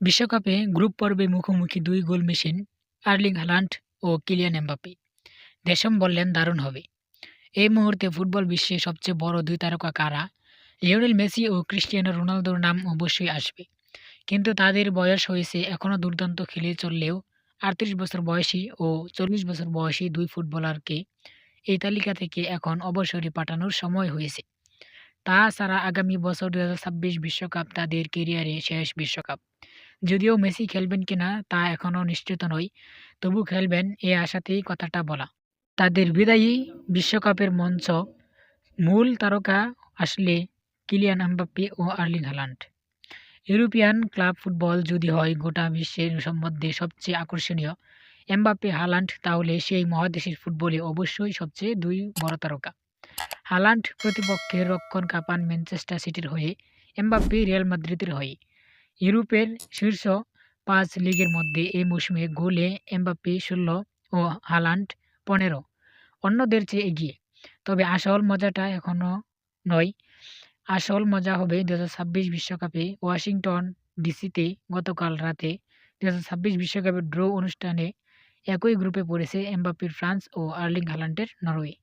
বিশ্বকাপে গ্রুপ পর্বে মুখোমুখি দুই গোল মেশিন আর্লিং হালান্ড ও কিলিয়ান এমবাপ্পে। দেশম বললেন দারুণ হবে। এই মুহূর্তে ফুটবল বিশ্বে সবচেয়ে বড় দুই তারকা কারা? লিওনেল মেসি ও ক্রিস্টিয়ানো রোনালদোর নাম অবশ্যই আসবে। কিন্তু তাদের বয়স হয়েছে, এখনও দুর্দান্ত খেলে চললেও ৩৮ বছর বয়সী ও ৪০ বছর বয়সী দুই ফুটবলারকে এই তালিকা থেকে এখন অবসরে পাঠানোর সময় হয়েছে। তাছাড়া আগামী বছর ২০২৬ বিশ্বকাপ তাদের ক্যারিয়ারে শেষ বিশ্বকাপ। যদিও মেসি খেলবেন কিনা তা এখনও নিশ্চিত নয়, তবু খেলবেন এ আশাতেই কথাটা বলা। তাদের বিদায়ী বিশ্বকাপের মঞ্চ মূল তারকা আসলে কিলিয়ান এমবাপ্পে ও Erling Haaland. European club football যদি হয় গোটা বিশ্বের মধ্যে সবচেয়ে আকর্ষণীয় এমবাপ্পে হালান্ড, তাহলে সেই মহাদেশের ফুটবলে অবশ্যই সবচেয়ে দুই বড় তারকা। হালান্ড প্রতিপক্ষের রক্ষণ কাঁপান ম্যানচেস্টার সিটির হয়ে, এমবাপ্পে রিয়াল মাদ্রিদের হয়ে। ইউরোপের শীর্ষ ৫ লিগের মধ্যে এই মৌসুমে গোলে এমবাপ্পে ১৬ ও হালান্ড ১৫, অন্যদের চেয়ে এগিয়ে। তবে আসল মজাটা এখনো নয়। আসল মজা হবে ২০২৬ বিশ্বকাপে ওয়াশিংটন ডিসিতে গতকাল রাতে ২০২৬ বিশ্বকাপের ড্র অনুষ্ঠানে একই গ্রুপে পড়েছে এমবাপ্পের ফ্রান্স ও আর্লিং হালান্ডের নরওয়ে।